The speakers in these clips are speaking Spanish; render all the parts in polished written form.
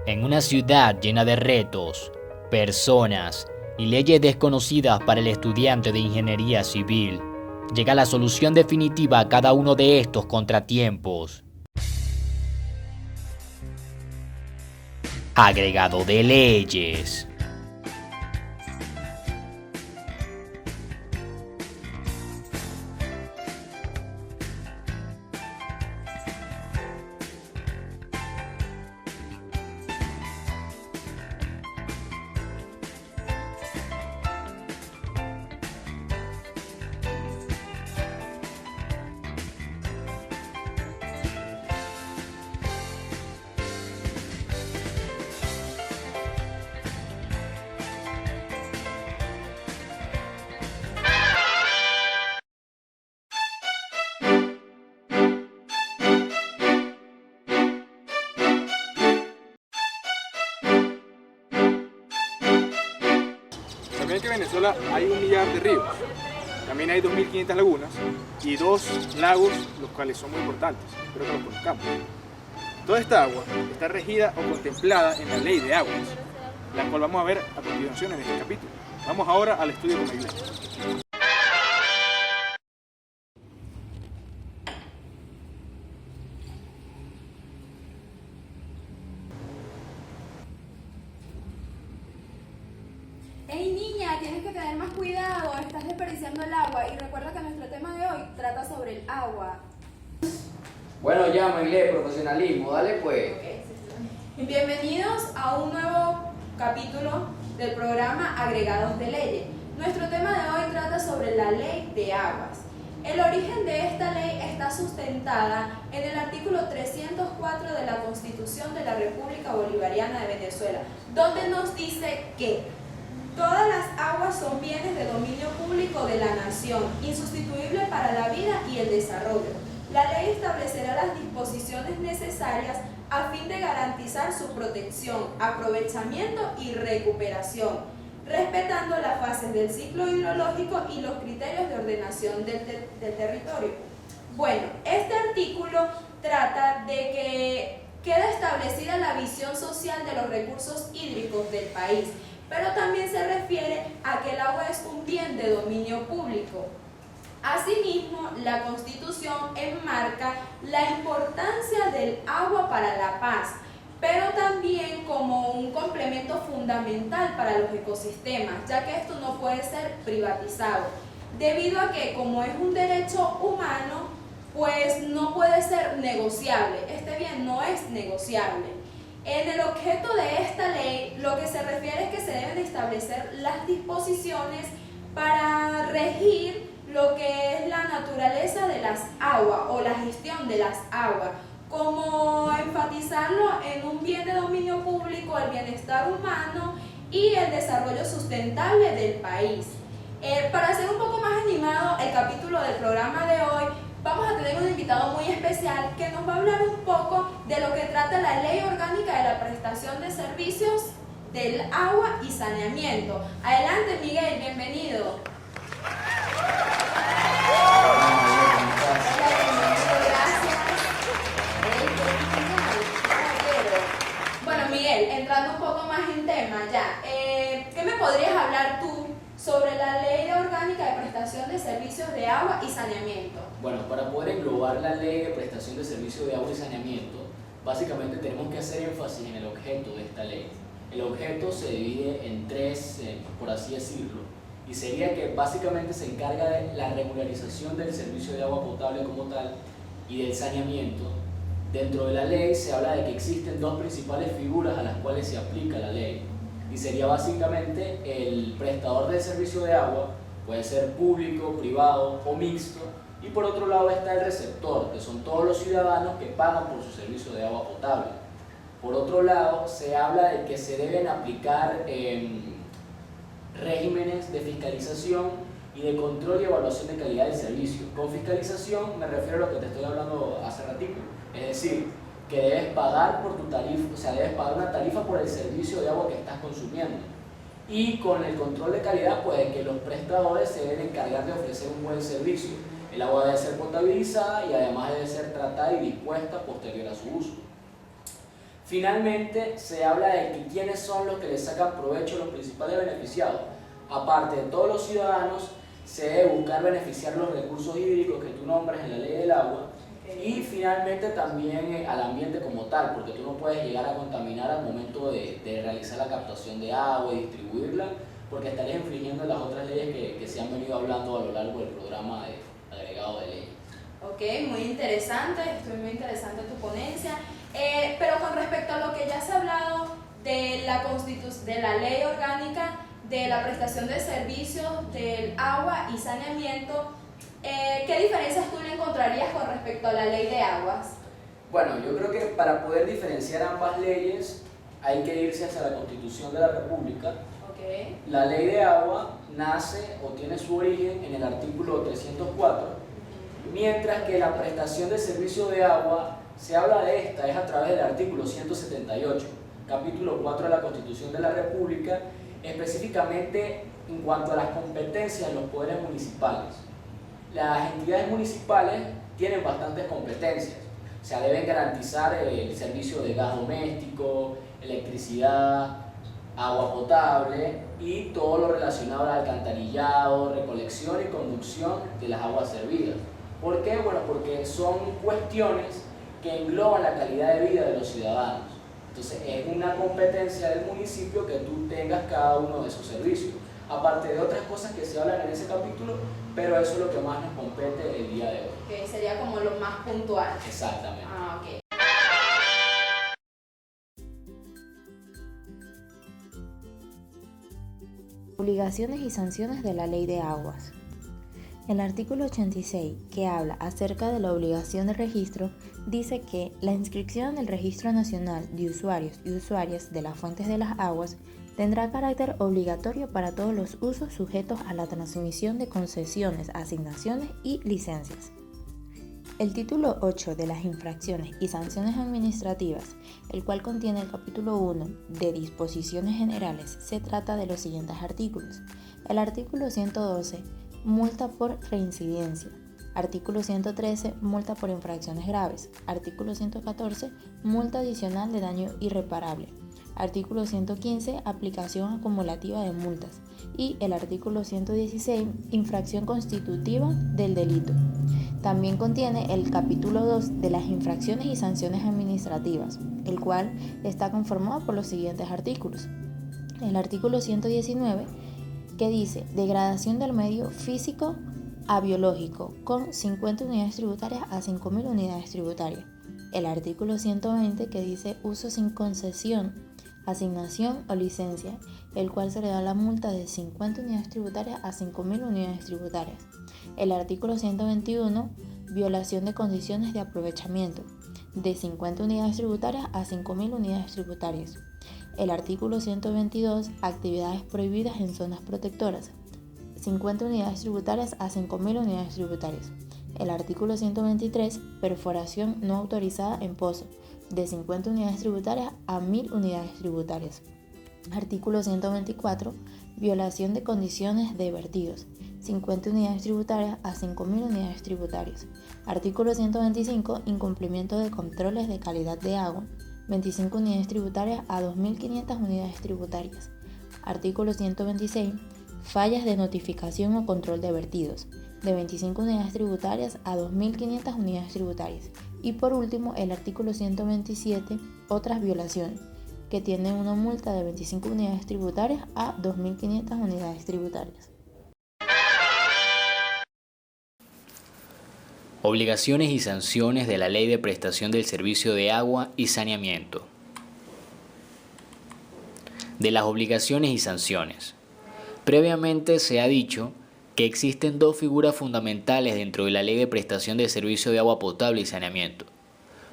En una ciudad llena de retos, personas y leyes desconocidas para el estudiante de ingeniería civil, llega la solución definitiva a cada uno de estos contratiempos. Agregado de leyes. También que en Venezuela hay 1.000.000 de ríos, también hay 2.500 lagunas y 2 lagos, los cuales son muy importantes, espero que los conozcamos. Toda esta agua está regida o contemplada en la Ley de Aguas, la cual vamos a ver a continuación en este capítulo. Vamos ahora al estudio con la iglesia. Hey niña, tienes que tener más cuidado, estás desperdiciando el agua y recuerda que nuestro tema de hoy trata sobre el agua. Bueno, ya, Maile, profesionalismo, dale pues. Bienvenidos a un nuevo capítulo del programa Agregados de Leyes. Nuestro tema de hoy trata sobre la Ley de Aguas. El origen de esta ley está sustentada en el artículo 304 de la Constitución de la República Bolivariana de Venezuela, donde nos dice que todas las aguas son bienes de dominio público de la nación, insustituibles para la vida y el desarrollo. La ley establecerá las disposiciones necesarias a fin de garantizar su protección, aprovechamiento y recuperación, respetando las fases del ciclo hidrológico y los criterios de ordenación del territorio. Bueno, este artículo trata de que queda establecida la visión social de los recursos hídricos del país, pero también se refiere a que el agua es un bien de dominio público. Asimismo, la Constitución enmarca la importancia del agua para la paz, pero también como un complemento fundamental para los ecosistemas, ya que esto no puede ser privatizado, debido a que como es un derecho humano, pues no puede ser negociable. Este bien no es negociable. En el objeto de esta ley, lo que se refiere es que se deben establecer las disposiciones para regir lo que es la naturaleza de las aguas o la gestión de las aguas, como enfatizarlo en un bien de dominio público, el bienestar humano y el desarrollo sustentable del país. Para hacer un poco más animado el capítulo del programa de hoy, vamos a tener un invitado muy especial que nos va a hablar un poco de lo que trata la Ley Orgánica de la Prestación de Servicios del Agua y Saneamiento. Adelante, Miguel, bienvenido. Bueno, Miguel, entrando un poco más en tema ya, ¿qué me podrías hablar tú sobre la Ley Orgánica de Prestación de Servicios de Agua y Saneamiento? Bueno, para poder englobar la ley de prestación de servicios de agua y saneamiento, básicamente tenemos que hacer énfasis en el objeto de esta ley. El objeto se divide en 3, por así decirlo, y sería que básicamente se encarga de la regularización del servicio de agua potable como tal y del saneamiento. Dentro de la ley se habla de que existen 2 principales figuras a las cuales se aplica la ley, y sería básicamente el prestador del servicio de agua, puede ser público, privado o mixto, y por otro lado está el receptor, que son todos los ciudadanos que pagan por su servicio de agua potable. Por otro lado, se habla de que se deben aplicar regímenes de fiscalización y de control y evaluación de calidad del servicio. Con fiscalización me refiero a lo que te estoy hablando hace ratito, es decir, que debes pagar por tu tarifa, o sea, debes pagar una tarifa por el servicio de agua que estás consumiendo. Y con el control de calidad, pues que los prestadores se deben encargar de ofrecer un buen servicio. El agua debe ser potabilizada y además debe ser tratada y dispuesta posterior a su uso. Finalmente, se habla de que quiénes son los que le sacan provecho, los principales beneficiados. Aparte de todos los ciudadanos, se debe buscar beneficiar los recursos hídricos que tú nombras en la ley del agua. Y finalmente también al ambiente como tal, porque tú no puedes llegar a contaminar al momento de realizar la captación de agua y distribuirla, porque estarías infringiendo las otras leyes que se han venido hablando a lo largo del programa de agregado de ley. Ok, muy interesante, estoy muy interesante tu ponencia. Pero con respecto a lo que ya se ha hablado de la ley orgánica de la prestación de servicios del agua y saneamiento, ¿qué diferencias tú le encontrarías con respecto a la ley de aguas? Bueno, yo creo que para poder diferenciar ambas leyes hay que irse hacia la Constitución de la República. Okay. La ley de agua nace o tiene su origen en el artículo 304, mientras que la prestación de servicio de agua, se habla de esta, es a través del artículo 178, capítulo 4 de la Constitución de la República, específicamente en cuanto a las competencias de los poderes municipales. Las entidades municipales tienen bastantes competencias, o sea, deben garantizar el servicio de gas doméstico, electricidad, agua potable y todo lo relacionado al alcantarillado, recolección y conducción de las aguas servidas. ¿Por qué? Bueno, porque son cuestiones que engloban la calidad de vida de los ciudadanos. Entonces es una competencia del municipio que tú tengas cada uno de esos servicios, aparte de otras cosas que se hablan en ese capítulo, pero eso es lo que más nos compete el día de hoy. Que sería como lo más puntual. Exactamente. Ok. Obligaciones y sanciones de la Ley de Aguas. El artículo 86, que habla acerca de la obligación de registro, dice que la inscripción en el Registro Nacional de Usuarios y Usuarias de las Fuentes de las Aguas tendrá carácter obligatorio para todos los usos sujetos a la transmisión de concesiones, asignaciones y licencias. El título 8 de las infracciones y sanciones administrativas, el cual contiene el capítulo 1 de disposiciones generales, se trata de los siguientes artículos. El artículo 112, multa por reincidencia. Artículo 113, multa por infracciones graves. Artículo 114, multa adicional de daño irreparable. Artículo 115, aplicación acumulativa de multas. Y el artículo 116, infracción constitutiva del delito. También contiene el capítulo 2 de las infracciones y sanciones administrativas, el cual está conformado por los siguientes artículos. El artículo 119, que dice degradación del medio físico a biológico con 50 unidades tributarias a 5.000 unidades tributarias. El artículo 120, que dice uso sin concesión, asignación o licencia, el cual se le da la multa de 50 unidades tributarias a 5.000 unidades tributarias. El artículo 121, violación de condiciones de aprovechamiento, de 50 unidades tributarias a 5.000 unidades tributarias. El artículo 122, actividades prohibidas en zonas protectoras, 50 unidades tributarias a 5.000 unidades tributarias. El artículo 123, perforación no autorizada en pozo, de 50 unidades tributarias a 1.000 unidades tributarias. Artículo 124, violación de condiciones de vertidos, 50 unidades tributarias a 5.000 unidades tributarias. Artículo 125, incumplimiento de controles de calidad de agua, 25 unidades tributarias a 2.500 unidades tributarias. Artículo 126, fallas de notificación o control de vertidos, de 25 unidades tributarias a 2.500 unidades tributarias. Y por último, el artículo 127, otras violaciones, que tiene una multa de 25 unidades tributarias a 2.500 unidades tributarias. Obligaciones y sanciones de la Ley de Prestación del Servicio de Agua y Saneamiento. De las obligaciones y sanciones. Previamente se ha dicho que existen dos figuras fundamentales dentro de la Ley de Prestación del Servicio de Agua Potable y Saneamiento.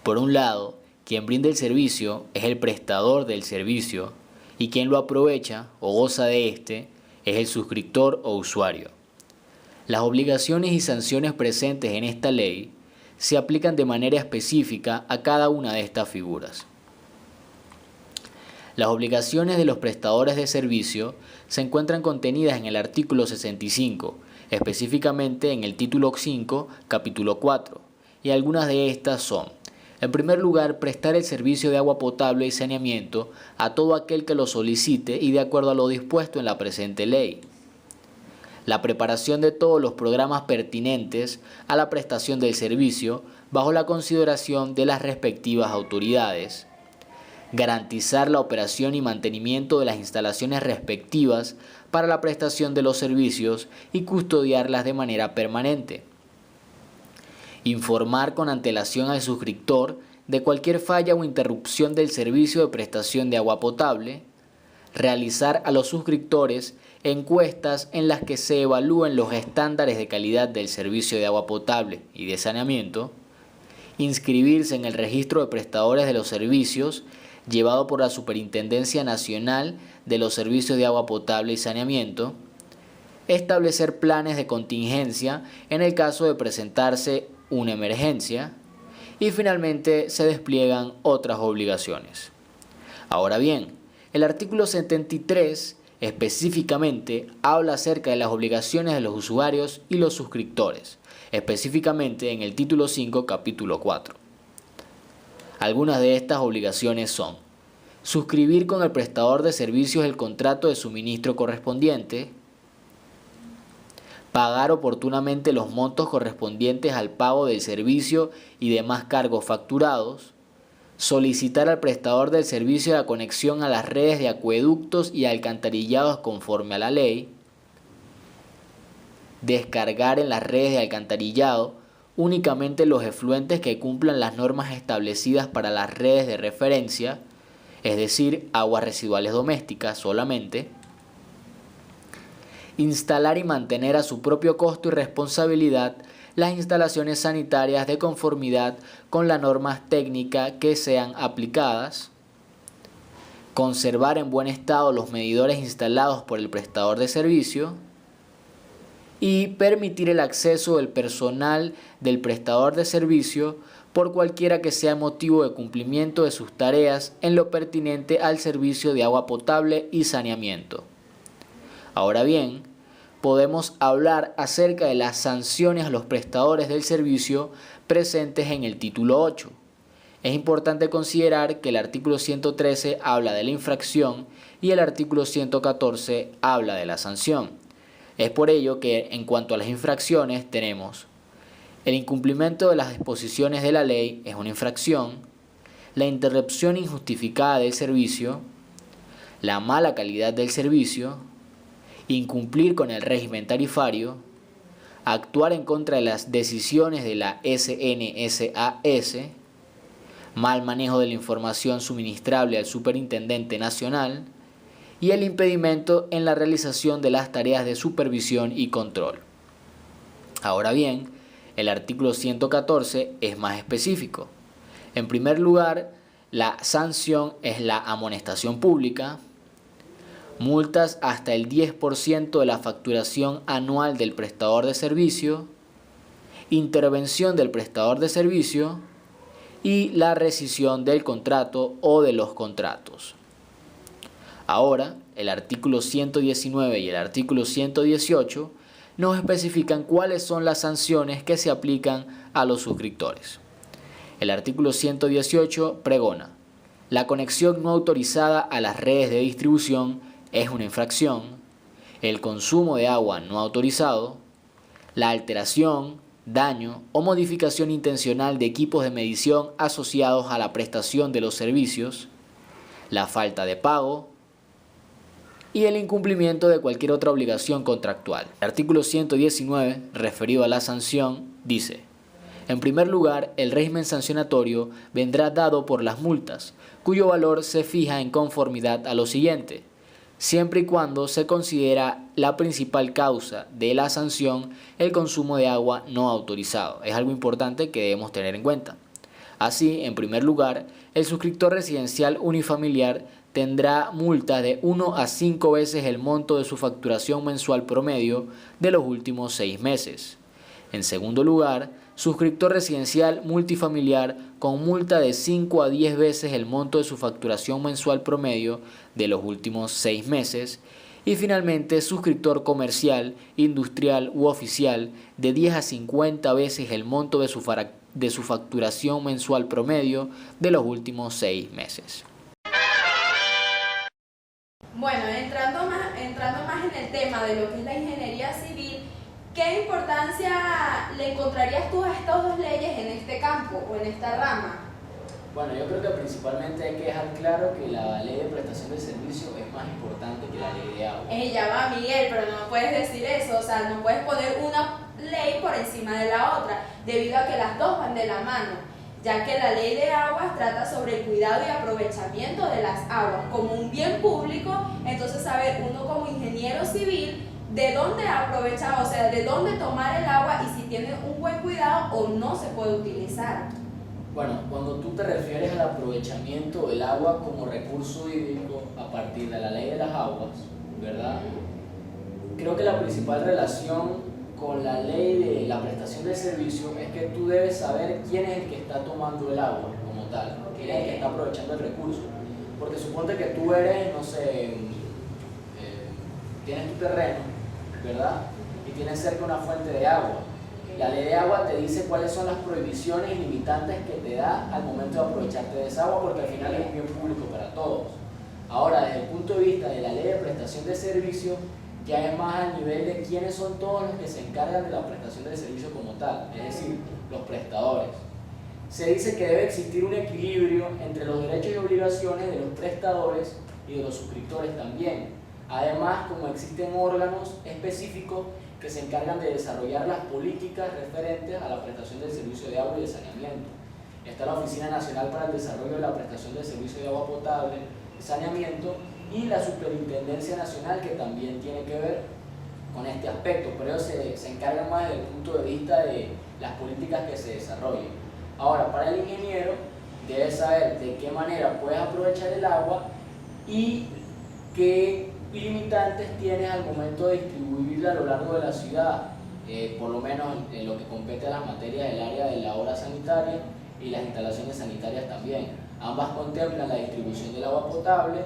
Por un lado, quien brinda el servicio es el prestador del servicio y quien lo aprovecha o goza de este es el suscriptor o usuario. Las obligaciones y sanciones presentes en esta ley se aplican de manera específica a cada una de estas figuras. Las obligaciones de los prestadores de servicio se encuentran contenidas en el artículo 65, específicamente en el título 5, capítulo 4, y algunas de estas son: En primer lugar, prestar el servicio de agua potable y saneamiento a todo aquel que lo solicite y de acuerdo a lo dispuesto en la presente ley. La preparación de todos los programas pertinentes a la prestación del servicio bajo la consideración de las respectivas autoridades. Garantizar la operación y mantenimiento de las instalaciones respectivas para la prestación de los servicios y custodiarlas de manera permanente. Informar con antelación al suscriptor de cualquier falla o interrupción del servicio de prestación de agua potable. Realizar a los suscriptores encuestas en las que se evalúen los estándares de calidad del servicio de agua potable y de saneamiento. Inscribirse en el registro de prestadores de los servicios llevado por la Superintendencia Nacional de los Servicios de Agua Potable y Saneamiento, establecer planes de contingencia en el caso de presentarse una emergencia y finalmente se despliegan otras obligaciones. Ahora bien, el artículo 73 específicamente habla acerca de las obligaciones de los usuarios y los suscriptores, específicamente en el título 5, capítulo 4. Algunas de estas obligaciones son: suscribir con el prestador de servicios el contrato de suministro correspondiente, pagar oportunamente los montos correspondientes al pago del servicio y demás cargos facturados, solicitar al prestador del servicio la conexión a las redes de acueductos y alcantarillados conforme a la ley, descargar en las redes de alcantarillado únicamente los efluentes que cumplan las normas establecidas para las redes de referencia, es decir, aguas residuales domésticas solamente, instalar y mantener a su propio costo y responsabilidad las instalaciones sanitarias de conformidad con las normas técnicas que sean aplicadas, conservar en buen estado los medidores instalados por el prestador de servicio y permitir el acceso del personal del prestador de servicio por cualquiera que sea motivo de cumplimiento de sus tareas en lo pertinente al servicio de agua potable y saneamiento. Ahora bien, podemos hablar acerca de las sanciones a los prestadores del servicio presentes en el título 8. Es importante considerar que el artículo 113 habla de la infracción y el artículo 114 habla de la sanción. Es por ello que en cuanto a las infracciones tenemos: el incumplimiento de las disposiciones de la ley es una infracción, la interrupción injustificada del servicio, la mala calidad del servicio, incumplir con el régimen tarifario, actuar en contra de las decisiones de la SNSAS, mal manejo de la información suministrable al Superintendente Nacional y el impedimento en la realización de las tareas de supervisión y control. Ahora bien, el artículo 114 es más específico. En primer lugar, la sanción es la amonestación pública, multas hasta el 10% de la facturación anual del prestador de servicio, intervención del prestador de servicio y la rescisión del contrato o de los contratos. Ahora, el artículo 119 y el artículo 118 nos especifican cuáles son las sanciones que se aplican a los suscriptores. El artículo 118 pregona: la conexión no autorizada a las redes de distribución es una infracción, el consumo de agua no autorizado, la alteración, daño o modificación intencional de equipos de medición asociados a la prestación de los servicios, la falta de pago y el incumplimiento de cualquier otra obligación contractual. El artículo 119, referido a la sanción, dice: en primer lugar, el régimen sancionatorio vendrá dado por las multas, cuyo valor se fija en conformidad a lo siguiente: siempre y cuando se considera la principal causa de la sanción el consumo de agua no autorizado. Es algo importante que debemos tener en cuenta. Así, en primer lugar, el suscriptor residencial unifamiliar tendrá multa de 1 a 5 veces el monto de su facturación mensual promedio de los últimos 6 meses. En segundo lugar, suscriptor residencial multifamiliar con multa de 5 a 10 veces el monto de su facturación mensual promedio de los últimos 6 meses. Y finalmente, suscriptor comercial, industrial u oficial de 10 a 50 veces el monto de su de su facturación mensual promedio de los últimos 6 meses. Bueno, entrando más en el tema de lo que es la ingeniería civil, ¿qué importancia le encontrarías tú a estas dos leyes en este campo o en esta rama? Bueno, yo creo que principalmente hay que dejar claro que la ley de prestación de servicio es más importante que la ley de agua. Ya va, Miguel, pero no puedes decir eso, o sea, no puedes poner una ley por encima de la otra, debido a que las dos van de la mano, ya que la ley de aguas trata sobre el cuidado y aprovechamiento de las aguas como un bien público. Entonces saber uno como ingeniero civil de dónde aprovechar, o sea, de dónde tomar el agua y si tiene un buen cuidado o no se puede utilizar. Bueno, cuando tú te refieres al aprovechamiento del agua como recurso hídrico a partir de la ley de las aguas, ¿verdad? Creo que la principal relación con la ley de la prestación de servicio es que tú debes saber quién es el que está tomando el agua como tal, quién es el que está aprovechando el recurso. Porque suponte que tú eres, no sé, tienes tu terreno, ¿verdad? Y tienes cerca una fuente de agua. La ley de agua te dice cuáles son las prohibiciones y limitantes que te da al momento de aprovecharte de esa agua, porque al final es un bien público para todos. Ahora, desde el punto de vista de la ley de prestación de servicio, ya es más a nivel de quiénes son todos los que se encargan de la prestación del servicio como tal, es decir, los prestadores. Se dice que debe existir un equilibrio entre los derechos y obligaciones de los prestadores y de los suscriptores también. Además, como existen órganos específicos que se encargan de desarrollar las políticas referentes a la prestación del servicio de agua y de saneamiento. Está la Oficina Nacional para el Desarrollo de la Prestación del Servicio de Agua Potable y Saneamiento y la Superintendencia Nacional, que también tiene que ver con este aspecto, pero ellos se encargan más desde el punto de vista de las políticas que se desarrollen. Ahora, para el ingeniero, debe saber de qué manera puedes aprovechar el agua y qué limitantes tienes al momento de distribuirla a lo largo de la ciudad, por lo menos en lo que compete a las materias del área de la obra sanitaria y las instalaciones sanitarias también. Ambas contemplan la distribución del agua potable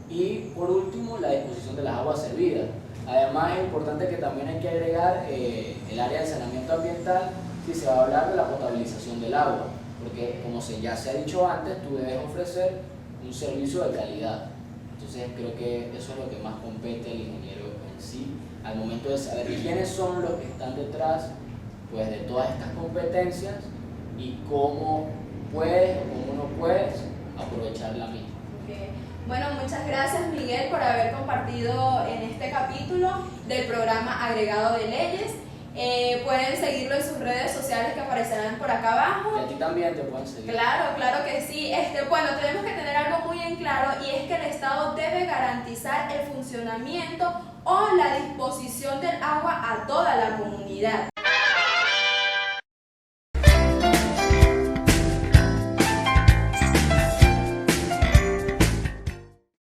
y, por último, la disposición de las aguas servidas. Además, es importante que también hay que agregar el área de saneamiento ambiental si se va a hablar de la potabilización del agua, porque, como ya se ha dicho antes, tú debes ofrecer un servicio de calidad. Entonces creo que eso es lo que más compete al ingeniero en sí, al momento de saber quiénes son los que están detrás pues, de todas estas competencias y cómo puedes o cómo no puedes aprovechar la misma. Okay. Bueno, muchas gracias, Miguel, por haber compartido en este capítulo del programa Agregado de Leyes. Pueden seguirlo en sus redes sociales que aparecerán por acá abajo. Y a ti también te pueden seguir. Claro, claro que sí. Bueno, tenemos que tener algo muy en claro, y es que el Estado debe garantizar el funcionamiento o la disposición del agua a toda la comunidad.